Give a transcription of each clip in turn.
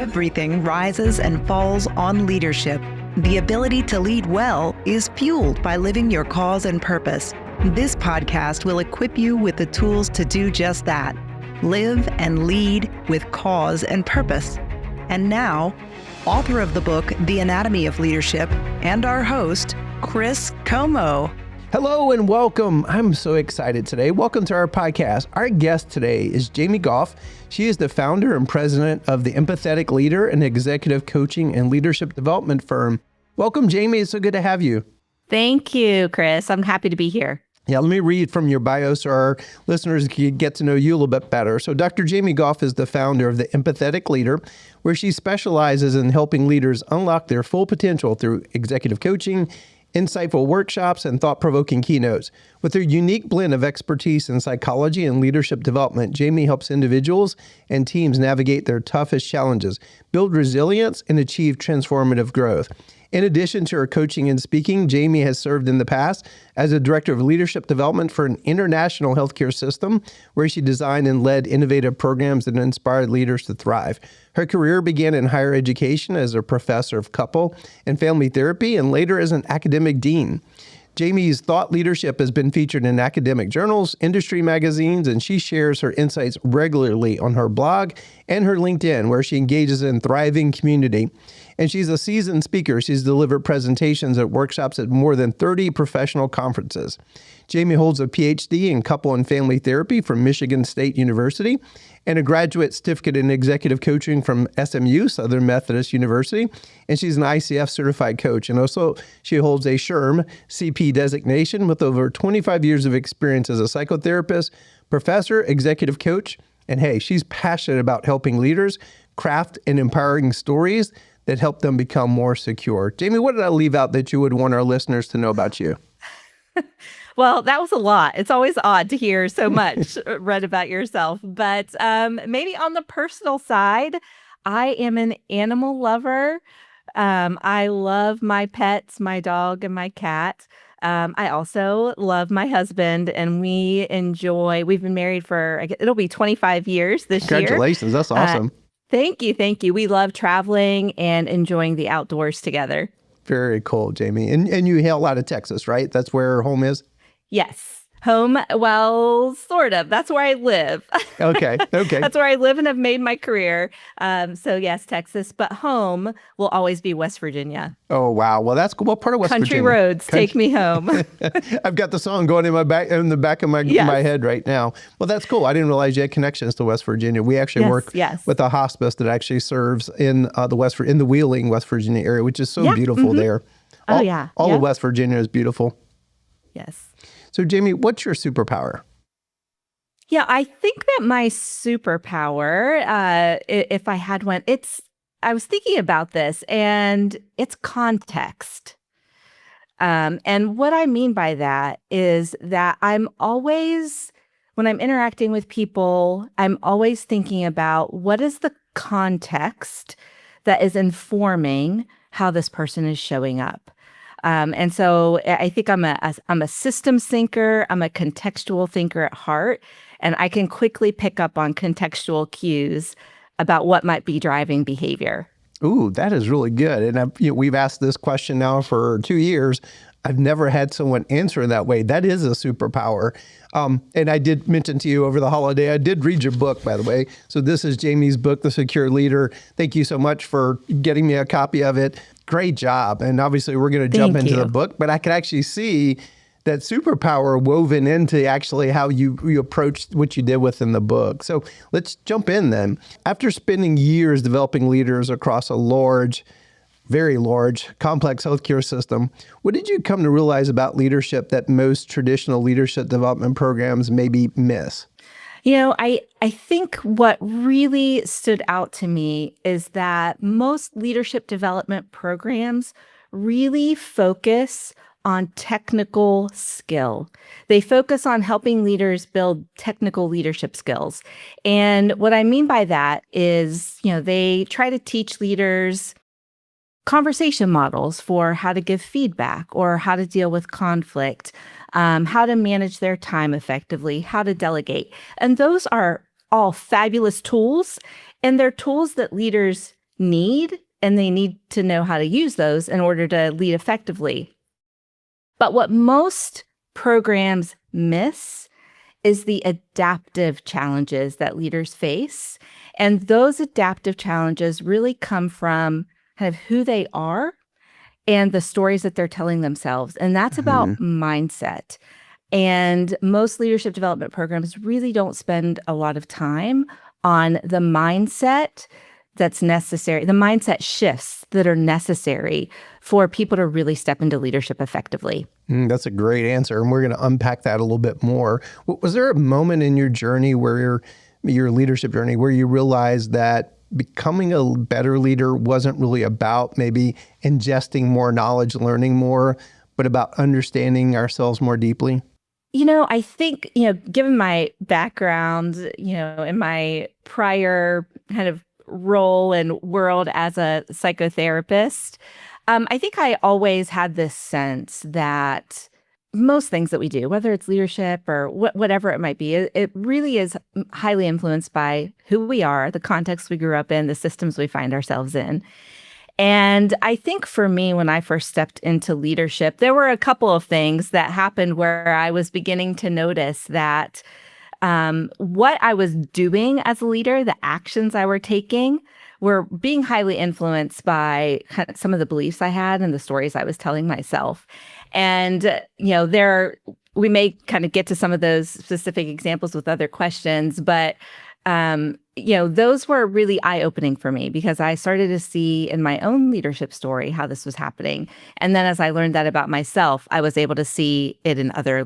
Everything rises and falls on leadership. The ability to lead well is fueled by living your cause and purpose. This podcast will equip you with the tools to do just that. Live and lead with cause and purpose. And now, author of the book, The Anatomy of Leadership, and our host, Chris Comeaux. Hello and welcome. I'm so excited today. Welcome to our podcast. Our guest today is Jamie Goff. She is the founder and president of the Empathetic Leader, an executive coaching and leadership development firm. Welcome, Jamie. It's so good to have you. Thank you, Chris. I'm happy to be here. Yeah, let me read from your bio so our listeners can get to know you a little bit better. So Dr. Jamie Goff is the founder of the Empathetic Leader, where she specializes in helping leaders unlock their full potential through executive coaching, insightful workshops, and thought-provoking keynotes. With her unique blend of expertise in psychology and leadership development, Jamie helps individuals and teams navigate their toughest challenges, build resilience, and achieve transformative growth. In addition to her coaching and speaking, Jamie has served in the past as a director of leadership development for an international healthcare system, where she designed and led innovative programs that inspired leaders to thrive. Her career began in higher education as a professor of couple and family therapy, and later as an academic dean. Jamie's thought leadership has been featured in academic journals, industry magazines, and she shares her insights regularly on her blog and her LinkedIn, where she engages in thriving community. And she's a seasoned speaker. She's delivered presentations at workshops at more than 30 professional conferences. Jamie holds a PhD in couple and family therapy from Michigan State University and a graduate certificate in executive coaching from SMU, Southern Methodist University. And she's an ICF certified coach. And also she holds a SHRM CP designation with over 25 years of experience as a psychotherapist, professor, executive coach. And hey, she's passionate about helping leaders craft and empowering stories that help them become more secure. Jamie, what did I leave out that you would want our listeners to know about you? Well, that was a lot. It's always odd to hear so much read about yourself. But maybe on the personal side, I am an animal lover. I love my pets, my dog and my cat. I also love my husband, and we've been married for, it'll be 25 years this year. Congratulations. That's awesome. Thank you. Thank you. We love traveling and enjoying the outdoors together. Very cool, Jamie. And you hail out of Texas, right? That's where home is? Yes. Home, well, sort of. That's where I live. Okay. That's where I live and have made my career. So yes, Texas, but home will always be West Virginia. Oh, wow. Well, that's cool. What part of West Country Virginia? roads, take me home. I've got the song going in the back of my head right now. Well, that's cool. I didn't realize you had connections to West Virginia. We actually work with a hospice that actually serves in the Wheeling, West Virginia area, which is so beautiful there. All of West Virginia is beautiful. Yes. So, Jamie, what's your superpower? Yeah, I think that my superpower, if I had one, I was thinking about this, and it's context. And what I mean by that is that when I'm interacting with people, I'm always thinking about what is the context that is informing how this person is showing up. And so I think I'm a systems thinker. I'm a contextual thinker at heart, and I can quickly pick up on contextual cues about what might be driving behavior. Ooh, that is really good. And we've asked this question now for 2 years. I've never had someone answer in that way. That is a superpower. And I did mention to you over the holiday, I did read your book, by the way. So this is Jamie's book, The Secure Leader. Thank you so much for getting me a copy of it. Great job. And obviously we're going to jump into the book, but I could actually see that superpower woven into actually how you approached what you did within the book. So let's jump in then. After spending years developing leaders across a very large, complex healthcare system, what did you come to realize about leadership that most traditional leadership development programs maybe miss? I think what really stood out to me is that most leadership development programs really focus on technical skill. They focus on helping leaders build technical leadership skills. And what I mean by that is, they try to teach leaders conversation models for how to give feedback or how to deal with conflict, how to manage their time effectively, how to delegate. And those are all fabulous tools, and they're tools that leaders need, and they need to know how to use those in order to lead effectively. But what most programs miss is the adaptive challenges that leaders face. And those adaptive challenges really come from kind of who they are and the stories that they're telling themselves. And that's about mindset. And most leadership development programs really don't spend a lot of time on the mindset that's necessary, the mindset shifts that are necessary for people to really step into leadership effectively. That's a great answer. And we're going to unpack that a little bit more. Was there a moment in your journey where your leadership journey where you realized that becoming a better leader wasn't really about maybe ingesting more knowledge, learning more, but about understanding ourselves more deeply? I think, given my background, in my prior kind of role and world as a psychotherapist, I think I always had this sense that most things that we do, whether it's leadership or whatever it might be, it really is highly influenced by who we are, the context we grew up in, the systems we find ourselves in. And I think for me, when I first stepped into leadership, there were a couple of things that happened where I was beginning to notice that what I was doing as a leader, the actions I were taking, were being highly influenced by kind of some of the beliefs I had and the stories I was telling myself. And, we may kind of get to some of those specific examples with other questions, but those were really eye-opening for me because I started to see in my own leadership story how this was happening. And then as I learned that about myself, I was able to see it in other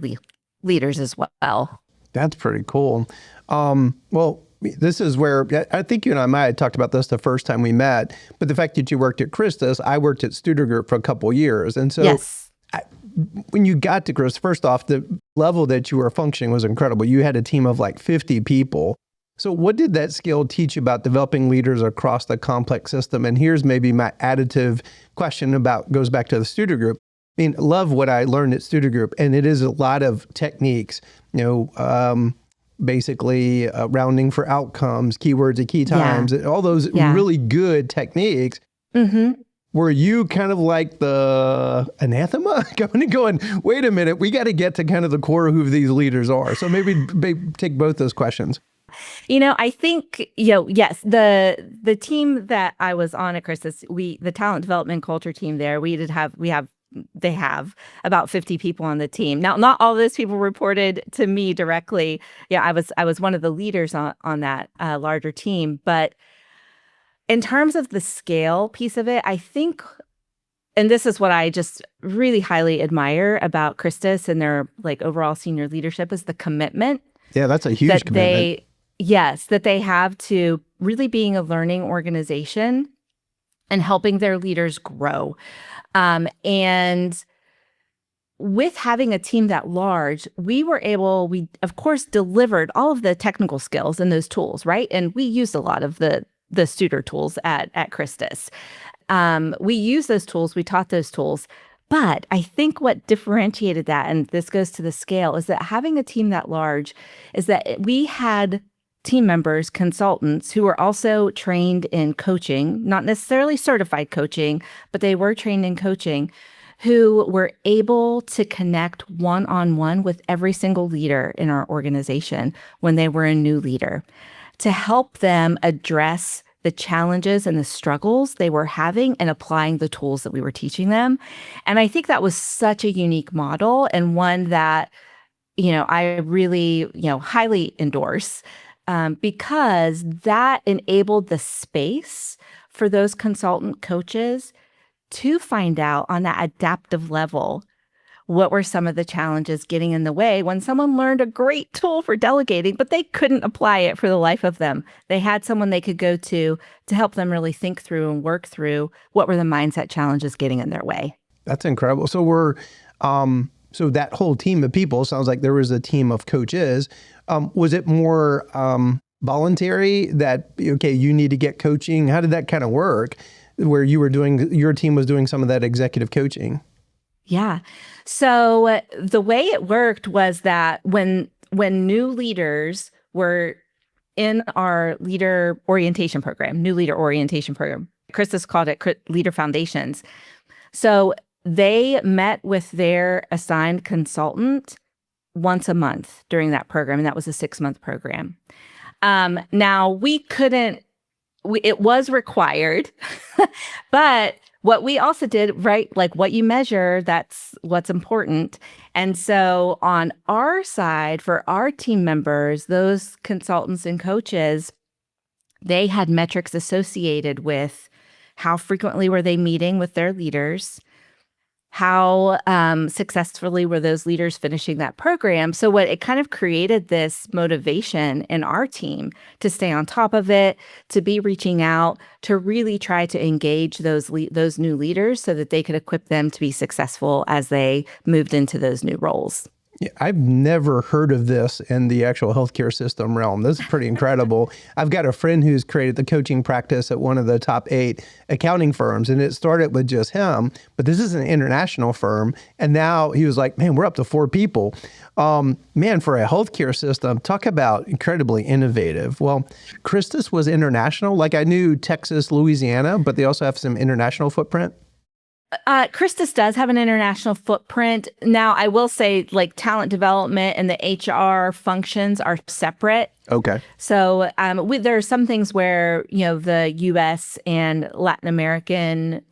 leaders as well. That's pretty cool. Well, this is where I think you and I might have talked about this the first time we met, but the fact that you worked at Christus, I worked at Studer Group for a couple of years. And so yes. When you got to Christus, first off, the level that you were functioning was incredible. You had a team of like 50 people. So what did that skill teach you about developing leaders across the complex system? And here's maybe my additive question goes back to the Studer Group. I mean, love what I learned at Studer Group, and it is a lot of techniques, basically rounding for outcomes, keywords at key times, all those really good techniques. Mm-hmm. Were you kind of like the anathema going, wait a minute, we got to get to kind of the core of who these leaders are. So maybe take both those questions. I think, yes, the team that I was on at Christus, the talent development culture team there, they have about 50 people on the team. Now, not all those people reported to me directly. Yeah, I was one of the leaders on that larger team. But in terms of the scale piece of it, I think, and this is what I just really highly admire about Christus and their like overall senior leadership, is the commitment. Yeah, that's a huge commitment. That they have to really being a learning organization and helping their leaders grow. And with having a team that large, we of course delivered all of the technical skills and those tools, right? And we used a lot of the Studer tools at Christus. We used those tools, we taught those tools. But I think what differentiated that, and this goes to the scale, is that having a team that large is that we had team members, consultants who were also trained in coaching, not necessarily certified coaching, but they were trained in coaching, who were able to connect one-on-one with every single leader in our organization when they were a new leader, to help them address the challenges and the struggles they were having and applying the tools that we were teaching them. And I think that was such a unique model, and one that, I really, highly endorse. Because that enabled the space for those consultant coaches to find out on that adaptive level what were some of the challenges getting in the way when someone learned a great tool for delegating, but they couldn't apply it for the life of them. They had someone they could go to help them really think through and work through what were the mindset challenges getting in their way. That's incredible. So so that whole team of people, sounds like there was a team of coaches. Was it more voluntary that, okay, you need to get coaching? How did that kind of work where your team was doing some of that executive coaching? Yeah. So the way it worked was that when new leaders were in our new leader orientation program, Christus called it Leader Foundations. So they met with their assigned consultant once a month during that program, and that was a 6-month program. Now, we couldn't, it was required, but what we also did, right, like what you measure, that's what's important. And so on our side, for our team members, those consultants and coaches, they had metrics associated with how frequently were they meeting with their leaders, how successfully were those leaders finishing that program. So what it kind of created this motivation in our team to stay on top of it, to be reaching out, to really try to engage those new leaders so that they could equip them to be successful as they moved into those new roles. Yeah, I've never heard of this in the actual healthcare system realm. This is pretty incredible. I've got a friend who's created the coaching practice at one of the top 8 accounting firms, and it started with just him, but this is an international firm. And now he was like, man, we're up to 4 people. Man, for a healthcare system, talk about incredibly innovative. Well, Christus was international. Like I knew Texas, Louisiana, but they also have some international footprint. Christus does have an international footprint. Now, I will say, like, talent development and the HR functions are separate. Okay. So there are some things where, the U.S. and Latin American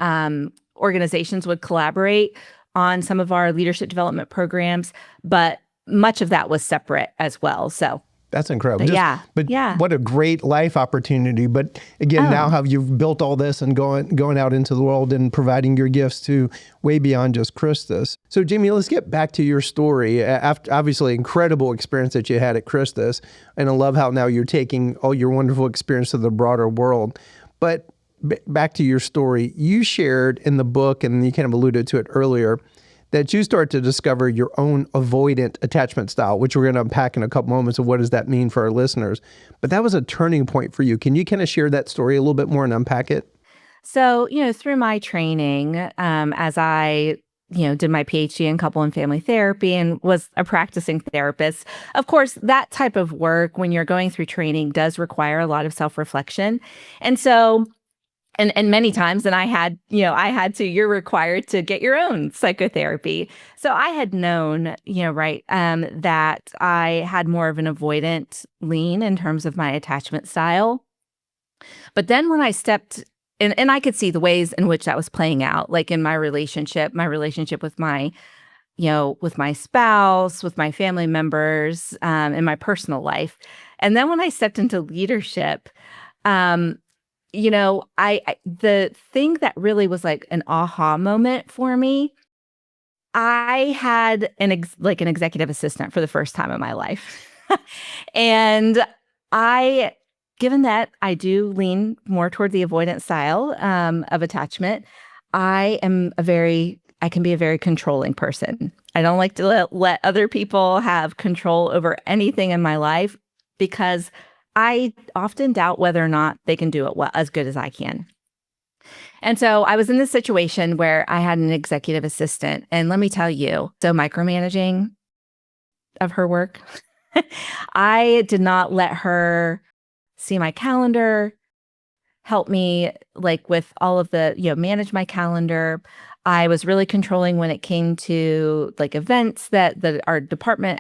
organizations would collaborate on some of our leadership development programs, but much of that was separate as well. So that's incredible. But what a great life opportunity. But again, now how you've built all this and going out into the world and providing your gifts to way beyond just Christus. So Jamie, let's get back to your story. After obviously incredible experience that you had at Christus. And I love how now you're taking all your wonderful experience to the broader world. But back to your story, you shared in the book, and you kind of alluded to it earlier, that you start to discover your own avoidant attachment style, which we're going to unpack in a couple moments of what does that mean for our listeners. But that was a turning point for you. Can you kind of share that story a little bit more and unpack it? So, through my training, as I, did my PhD in couple and family therapy and was a practicing therapist, of course, that type of work when you're going through training does require a lot of self-reflection. And so And many times, and I had to, you're required to get your own psychotherapy. So I had known, that I had more of an avoidant lean in terms of my attachment style. But then when I stepped in, and I could see the ways in which that was playing out, like in my relationship with my, with my spouse, with my family members, in my personal life. And then when I stepped into leadership, the thing that really was like an aha moment for me, I had an executive assistant for the first time in my life. And given that I do lean more toward the avoidant style of attachment, I can be a very controlling person. I don't like to let other people have control over anything in my life because I often doubt whether or not they can do it well, as good as I can. And so I was in this situation where I had an executive assistant, and let me tell you, so micromanaging of her work, I did not let her see my calendar, help me with all of the, manage my calendar. I was really controlling when it came to events that our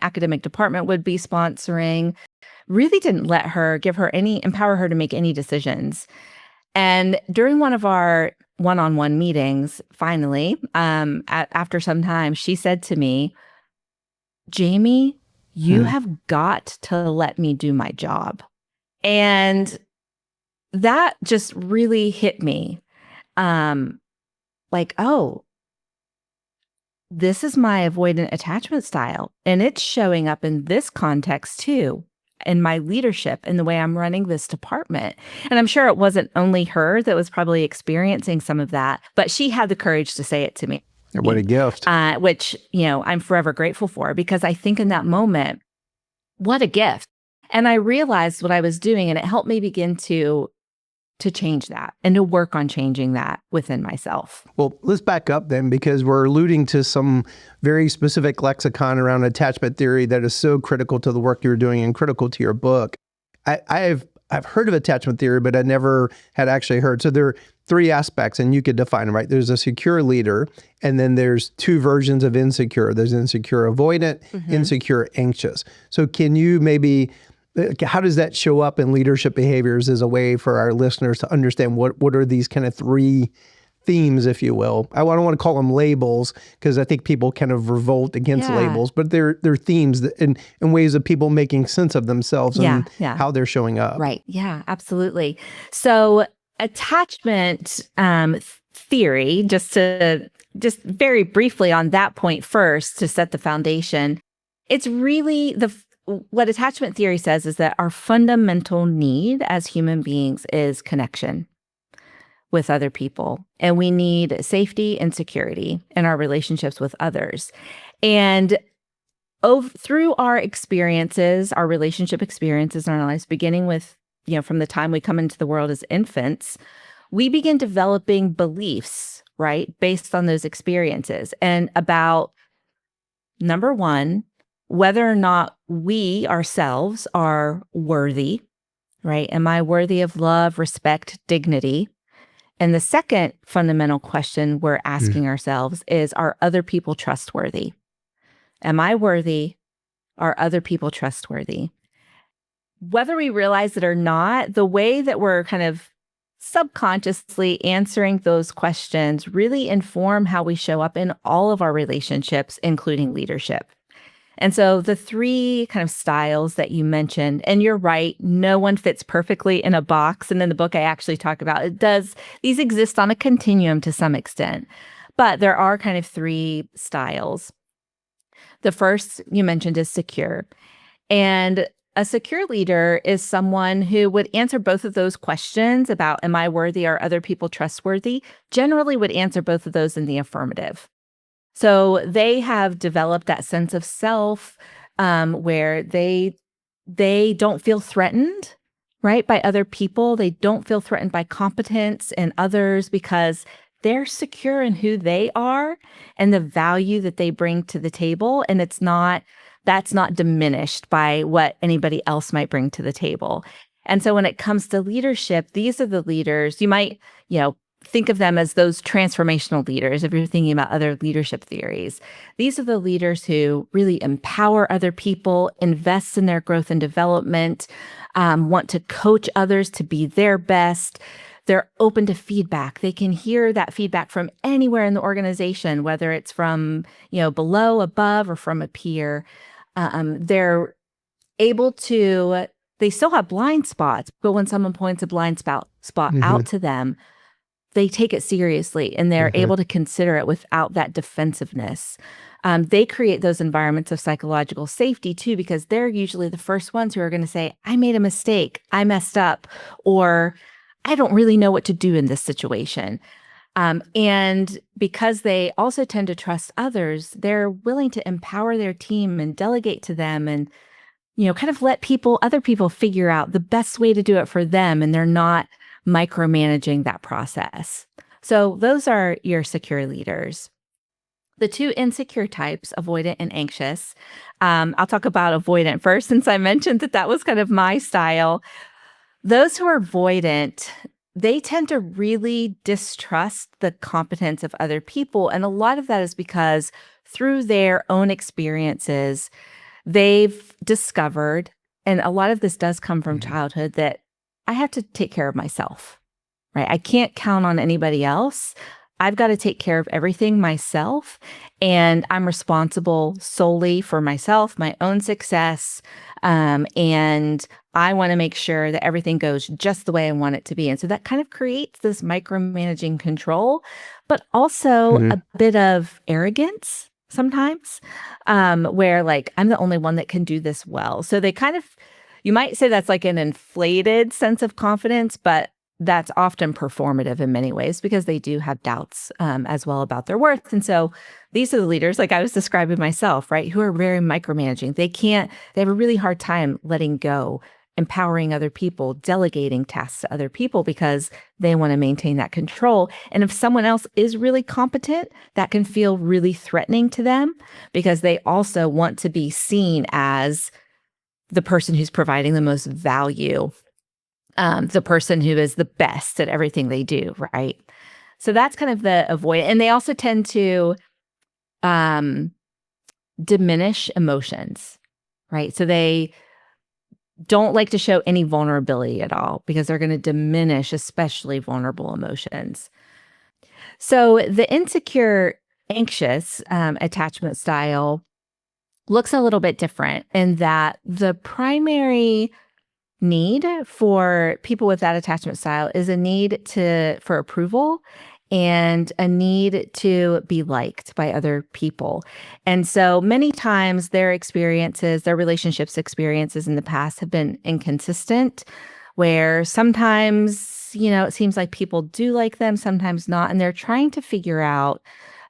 academic department would be sponsoring. Really didn't empower her to make any decisions. And during one of our one-on-one meetings, finally, after some time, she said to me, Jamie, you have got to let me do my job. And that just really hit me. Oh, this is my avoidant attachment style. And it's showing up in this context too, in my leadership, in the way I'm running this department. And I'm sure it wasn't only her that was probably experiencing some of that, but she had the courage to say it to me. What a gift. Which, I'm forever grateful for, because I think in that moment, what a gift. And I realized what I was doing, and it helped me begin to change that and to work on changing that within myself. Well, let's back up then, because we're alluding to some very specific lexicon around attachment theory that is so critical to the work you're doing and critical to your book. I've heard of attachment theory, but I never had actually heard. So there three aspects, and you could define them, right? There's a secure leader, and then there's two versions of insecure. There's insecure avoidant, insecure anxious. So can you maybe, how does that show up in leadership behaviors as a way for our listeners to understand what are these kind of three themes, if you will? I don't want to call them labels because I think people kind of revolt against labels, but they're themes in ways of people making sense of themselves and how they're showing up. Right. Yeah, absolutely. So attachment theory, just very briefly on that point first to set the foundation, it's really what attachment theory says is that our fundamental need as human beings is connection with other people. And we need safety and security in our relationships with others. And through our experiences, our relationship experiences in our lives, beginning with, from the time we come into the world as infants, we begin developing beliefs, right, based on those experiences and about, number one, whether or not we ourselves are worthy, right? Am I worthy of love, respect, dignity? And the second fundamental question we're asking ourselves is, are other people trustworthy? Am I worthy? Are other people trustworthy? Whether we realize it or not, the way that we're kind of subconsciously answering those questions really inform how we show up in all of our relationships, including leadership. And so the three kind of styles that you mentioned, and you're right, no one fits perfectly in a box. And in the book, I actually talk about these exist on a continuum to some extent, but there are kind of three styles. The first you mentioned is secure. And a secure leader is someone who would answer both of those questions about, am I worthy? Are other people trustworthy? Generally would answer both of those in the affirmative. So they have developed that sense of self where they don't feel threatened, right, by other people. They don't feel threatened by competence in others because they're secure in who they are and the value that they bring to the table. And that's not diminished by what anybody else might bring to the table. And so when it comes to leadership, these are the leaders you might, think of them as those transformational leaders if you're thinking about other leadership theories. These are the leaders who really empower other people, invest in their growth and development, want to coach others to be their best. They're open to feedback. They can hear that feedback from anywhere in the organization, whether it's from, below, above, or from a peer. They're able to, they still have blind spots, but when someone points a blind spot out to them, they take it seriously and they're able to consider it without that defensiveness. They create those environments of psychological safety too, because they're usually the first ones who are going to say, I made a mistake, I messed up, or I don't really know what to do in this situation. And because they also tend to trust others, they're willing to empower their team and delegate to them and, kind of let other people figure out the best way to do it for them. And they're not micromanaging that process. So those are your secure leaders. The two insecure types, avoidant and anxious. I'll talk about avoidant first, since I mentioned that was kind of my style. Those who are avoidant, they tend to really distrust the competence of other people. And a lot of that is because through their own experiences, they've discovered, and a lot of this does come from childhood, that I have to take care of myself, right? I can't count on anybody else. I've got to take care of everything myself, and I'm responsible solely for myself, my own success, and I want to make sure that everything goes just the way I want it to be. And so that kind of creates this micromanaging control, but also a bit of arrogance sometimes, where I'm the only one that can do this well. So they kind of, you might say that's like an inflated sense of confidence, but that's often performative in many ways because they do have doubts as well about their worth. And so these are the leaders, like I was describing myself, right, who are very micromanaging. They have a really hard time letting go, empowering other people, delegating tasks to other people because they want to maintain that control. And if someone else is really competent, that can feel really threatening to them because they also want to be seen as the person who's providing the most value the person who is the best at everything they do, right? So that's kind of the avoid. And they also tend to diminish emotions, right? So they don't like to show any vulnerability at all because they're going to diminish especially vulnerable emotions. So the insecure, anxious attachment style looks a little bit different in that the primary need for people with that attachment style is a need for approval and a need to be liked by other people. And so many times their relationships experiences in the past have been inconsistent, where sometimes, it seems like people do like them, sometimes not. And they're trying to figure out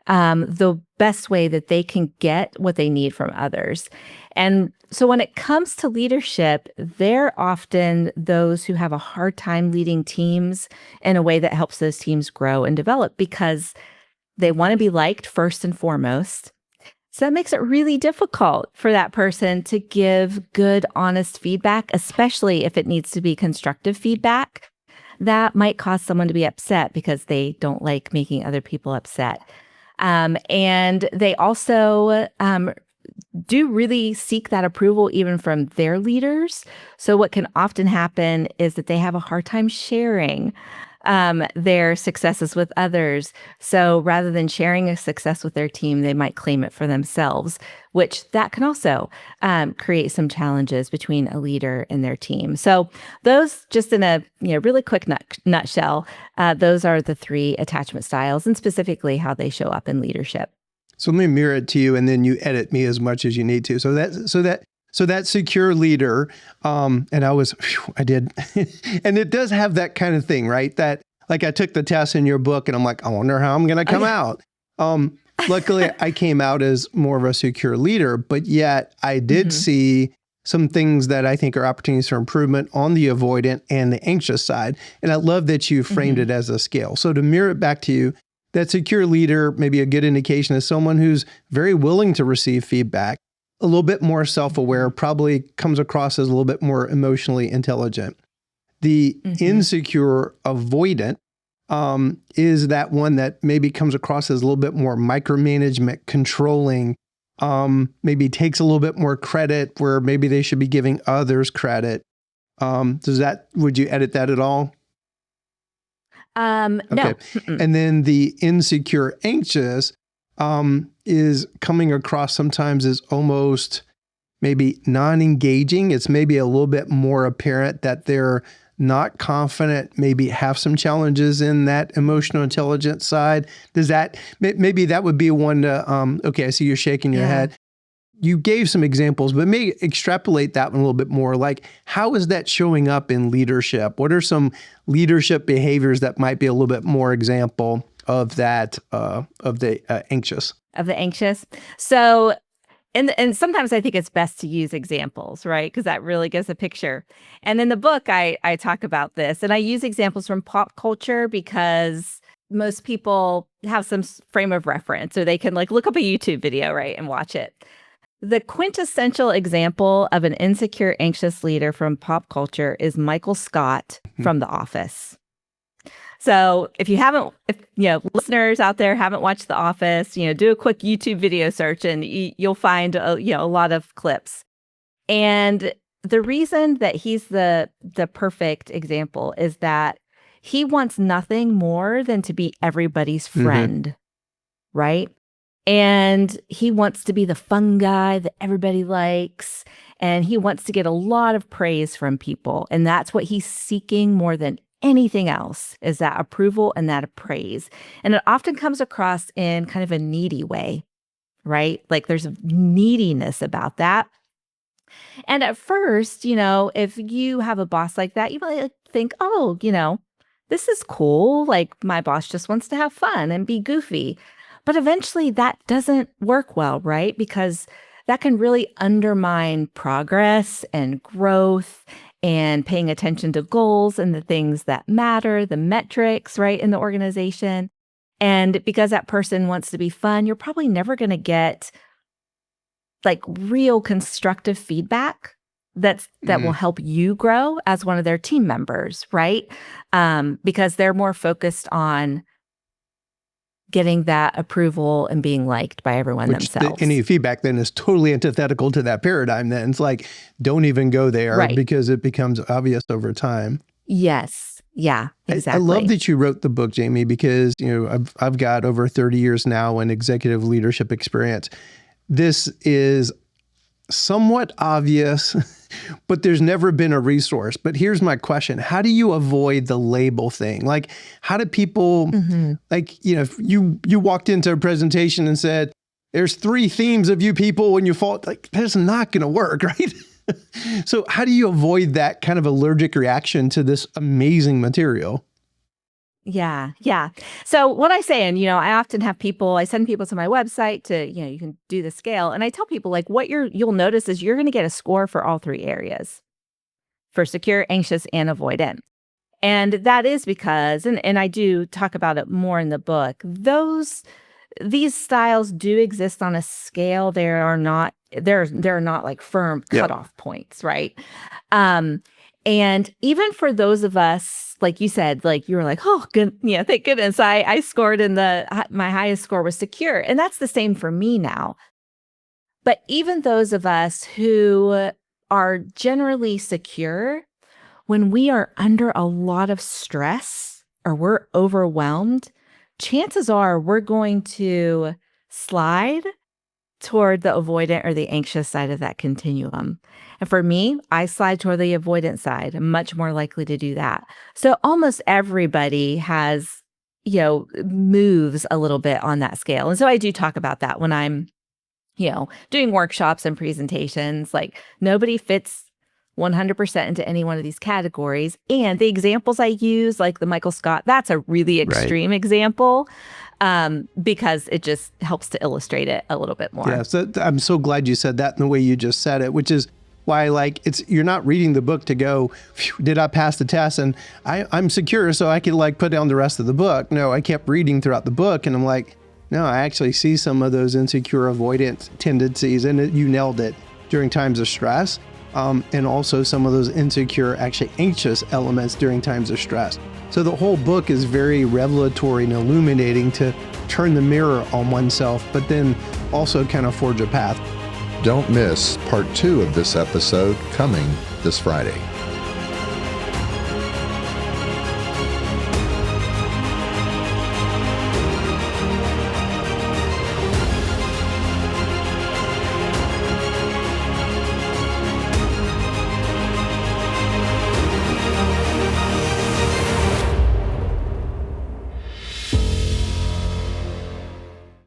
the best way that they can get what they need from others. And so when it comes to leadership, they're often those who have a hard time leading teams in a way that helps those teams grow and develop because they want to be liked first and foremost. So that makes it really difficult for that person to give good, honest feedback, especially if it needs to be constructive feedback. That might cause someone to be upset because they don't like making other people upset. And they also do really seek that approval even from their leaders. So what can often happen is that they have a hard time sharing their successes with others. So rather than sharing a success with their team, they might claim it for themselves, which that can also create some challenges between a leader and their team. So those, just in a really quick nutshell, those are the 3 attachment styles and specifically how they show up in leadership. So let me mirror it to you, and then you edit me as much as you need to. So that secure leader, and I did, and it does have that kind of thing, right? That like I took the test in your book, and I'm like, I wonder how I'm going to come out. Luckily, I came out as more of a secure leader, but yet I did see some things that I think are opportunities for improvement on the avoidant and the anxious side. And I love that you framed it as a scale. So to mirror it back to you, that secure leader, maybe a good indication, is someone who's very willing to receive feedback, a little bit more self-aware, probably comes across as a little bit more emotionally intelligent. The insecure avoidant is that one that maybe comes across as a little bit more micromanagement, controlling, maybe takes a little bit more credit where maybe they should be giving others credit. Would you edit that at all? No. Okay. And then the insecure anxious is coming across sometimes as almost maybe non-engaging. It's maybe a little bit more apparent that they're not confident, maybe have some challenges in that emotional intelligence side. Maybe that would be one to, okay, I see you're shaking your head. You gave some examples, but maybe extrapolate that one a little bit more. Like, how is that showing up in leadership? What are some leadership behaviors that might be a little bit more example of that, of the anxious? Of the anxious. So, and sometimes I think it's best to use examples, right? Because that really gives a picture. And in the book, I talk about this, and I use examples from pop culture because most people have some frame of reference, or they can like look up a YouTube video, right, and watch it. The quintessential example of an insecure, anxious leader from pop culture is Michael Scott from The Office. So if listeners out there haven't watched The Office, do a quick YouTube video search and you'll find a lot of clips. And the reason that he's the perfect example is that he wants nothing more than to be everybody's friend, right? And he wants to be the fun guy that everybody likes. And he wants to get a lot of praise from people. And that's what he's seeking more than anything else, is that approval and that praise. And it often comes across in kind of a needy way, right? Like there's a neediness about that. And at first, if you have a boss like that, you might think, oh, this is cool. Like my boss just wants to have fun and be goofy. But eventually that doesn't work well, right? Because that can really undermine progress and growth and paying attention to goals and the things that matter, the metrics, right, in the organization. And because that person wants to be fun, you're probably never going to get like real constructive feedback, that will help you grow as one of their team members, right? Because they're more focused on getting that approval and being liked by everyone themselves. Any feedback then is totally antithetical to that paradigm then. It's like, don't even go there because it becomes obvious over time. Yes. Yeah, exactly. I love that you wrote the book, Jamie, because I've got over 30 years now in executive leadership experience. This is somewhat obvious, but there's never been a resource. But here's my question. How do you avoid the label thing? Like, how do people, if you walked into a presentation and said, there's 3 themes of you people when you fall, like, that's not going to work, right? So how do you avoid that kind of allergic reaction to this amazing material? Yeah. So what I say, and, I often have I send people to my website to, you can do the scale. And I tell people, like, what you'll notice is you're going to get a score for all 3 areas, for secure, anxious, and avoidant. And that is because, and I do talk about it more in the book, these styles do exist on a scale. They're not like firm cutoff points, right? And even for those of us, like you said, like you were like, oh, good, thank goodness I scored my highest score was secure. And that's the same for me now. But even those of us who are generally secure, when we are under a lot of stress or we're overwhelmed, chances are we're going to slide toward the avoidant or the anxious side of that continuum. And for me, I slide toward the avoidant side. I'm much more likely to do that. So almost everybody has, moves a little bit on that scale. And so I do talk about that when I'm, doing workshops and presentations. Like, nobody fits 100% into any one of these categories. And the examples I use, like the Michael Scott, that's a really extreme example. Because it just helps to illustrate it a little bit more. Yeah, so I'm so glad you said that in the way you just said it, which is why, you're not reading the book to go, did I pass the test? And I'm secure, so I could put down the rest of the book. No, I kept reading throughout the book, and I'm like, no, I actually see some of those insecure avoidant tendencies, and you nailed it, during times of stress, and also some of those insecure, actually anxious elements during times of stress. So the whole book is very revelatory and illuminating to turn the mirror on oneself, but then also kind of forge a path. Don't miss part 2 of this episode coming this Friday.